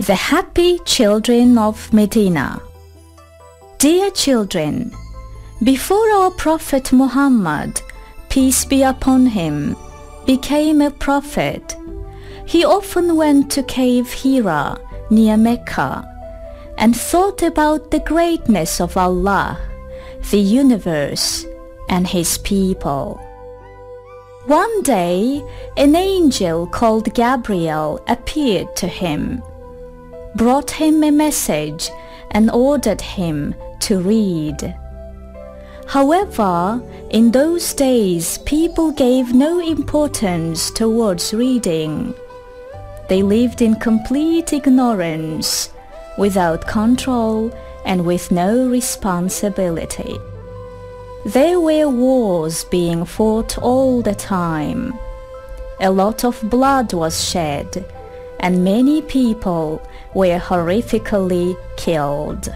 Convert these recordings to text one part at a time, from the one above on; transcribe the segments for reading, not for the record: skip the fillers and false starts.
The happy children of Medina. Dear children, before our Prophet Muhammad, peace be upon him, became a prophet, he often went to Cave Hira near Mecca and thought about the greatness of Allah, the universe, and his people. One day, an angel called Gabriel appeared to him, brought him a message, and ordered him to read. However, in those days, people gave no importance towards reading. They lived in complete ignorance, without control and with no responsibility. There were wars being fought all the time. A lot of blood was shed, and many people were horrifically killed.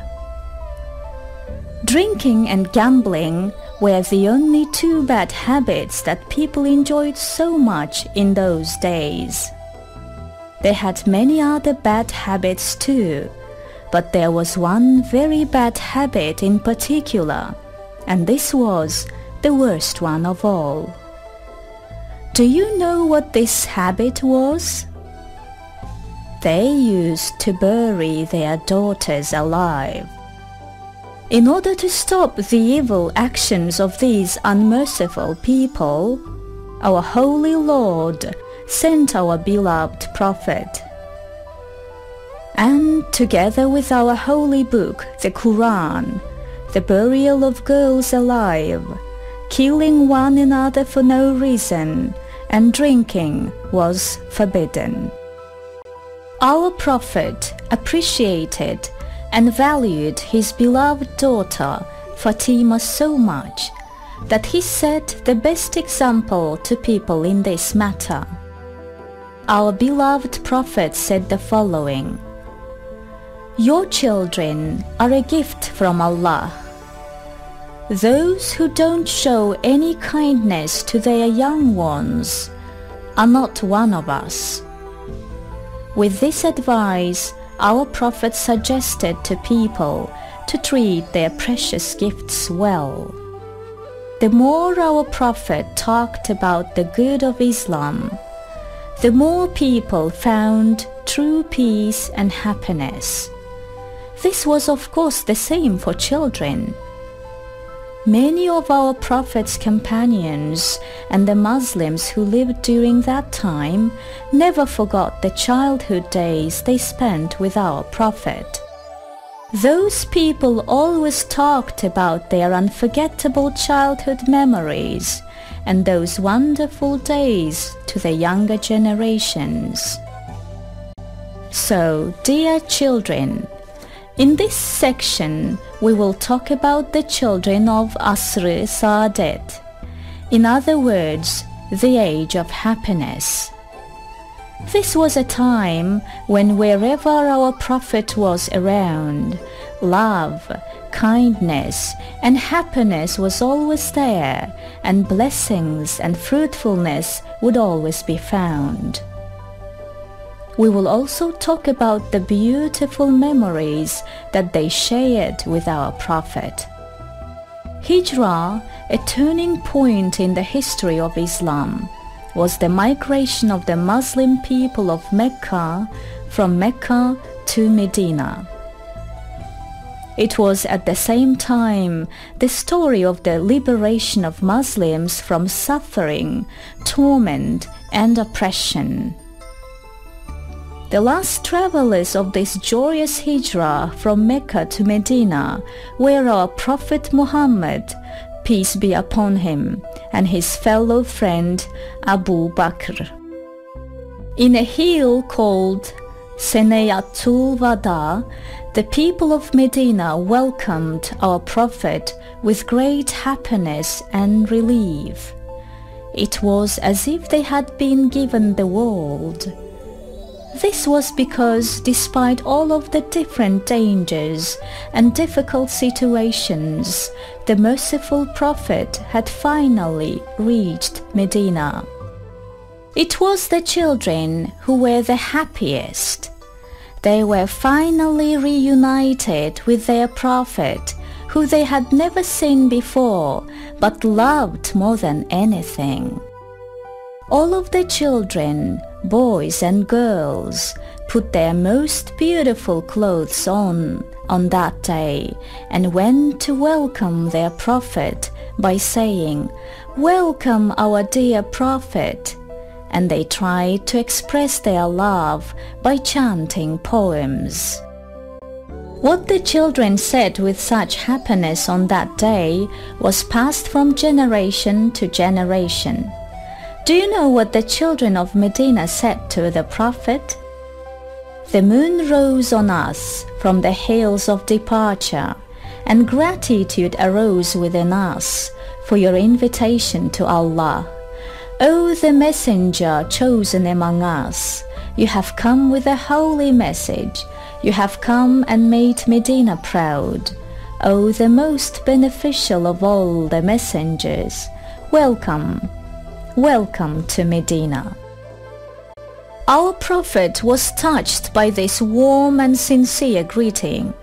Drinking and gambling were the only two bad habits that people enjoyed so much in those days. They had many other bad habits too, but there was one very bad habit in particular, and this was the worst one of all. Do you know what this habit was? They used to bury their daughters alive. In order to stop the evil actions of these unmerciful people, our Holy Lord sent our beloved Prophet. And together with our holy book, the Quran, the burial of girls alive, killing one another for no reason, and drinking was forbidden. Our Prophet appreciated and valued his beloved daughter Fatima so much that he set the best example to people in this matter. Our beloved Prophet said the following: "Your children are a gift from Allah. Those who don't show any kindness to their young ones are not one of us." With this advice, our Prophet suggested to people to treat their precious gifts well. The more our Prophet talked about the good of Islam, the more people found true peace and happiness. This was of course the same for children. Many of our Prophet's companions and the Muslims who lived during that time never forgot the childhood days they spent with our Prophet. Those people always talked about their unforgettable childhood memories and those wonderful days to the younger generations. So, dear children, in this section, we will talk about the children of Asr Saadet, in other words, the age of happiness. This was a time when wherever our Prophet was around, love, kindness, and happiness was always there, and blessings and fruitfulness would always be found. We will also talk about the beautiful memories that they shared with our Prophet. Hijrah, a turning point in the history of Islam, was the migration of the Muslim people of Mecca from Mecca to Medina. It was at the same time the story of the liberation of Muslims from suffering, torment, and oppression. The last travelers of this joyous hijrah from Mecca to Medina were our Prophet Muhammad, peace be upon him, and his fellow friend Abu Bakr. In a hill called Seneyatul Wada, the people of Medina welcomed our Prophet with great happiness and relief. It was as if they had been given the world. This was because despite all of the different dangers and difficult situations, the merciful Prophet had finally reached Medina. It was the children who were the happiest. They were finally reunited with their prophet, who they had never seen before, but loved more than anything. All of the children, boys and girls, put their most beautiful clothes on that day and went to welcome their prophet by saying, "Welcome our dear prophet," and they tried to express their love by chanting poems. What the children said with such happiness on that day was passed from generation to generation. Do you know what the children of Medina said to the prophet? "The moon rose on us from the hills of departure, and gratitude arose within us for your invitation to Allah. O the messenger chosen among us, you have come with a holy message. You have come and made Medina proud. O the most beneficial of all the messengers, welcome, welcome to Medina." Our prophet was touched by this warm and sincere greeting.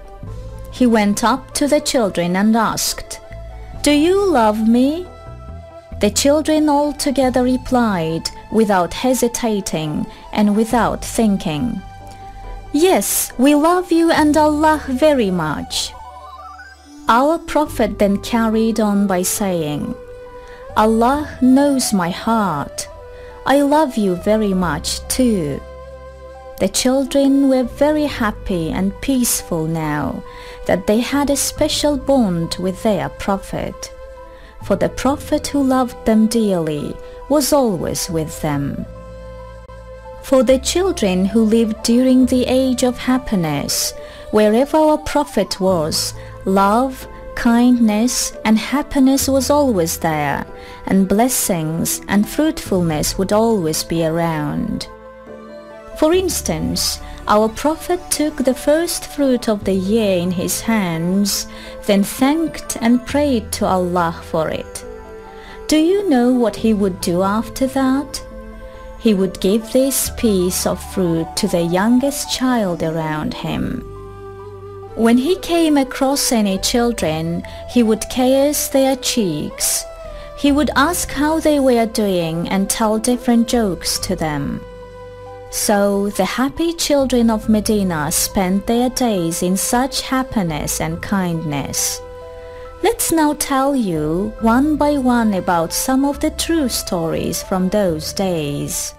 He went up to the children and asked, "Do you love me?" The children all together replied, without hesitating and without thinking, "Yes, we love you and Allah very much." Our prophet then carried on by saying, "Allah knows my heart. I love you very much too." The children were very happy and peaceful now that they had a special bond with their prophet, for the prophet who loved them dearly was always with them. For the children who lived during the age of happiness, wherever our prophet was, love, kindness and happiness was always there, and blessings and fruitfulness would always be around. For instance, our prophet took the first fruit of the year in his hands, then thanked and prayed to Allah for it. Do you know what he would do after that? He would give this piece of fruit to the youngest child around him. When he came across any children, he would kiss their cheeks. He would ask how they were doing and tell different jokes to them. So the happy children of Medina spent their days in such happiness and kindness. Let's now tell you one by one about some of the true stories from those days.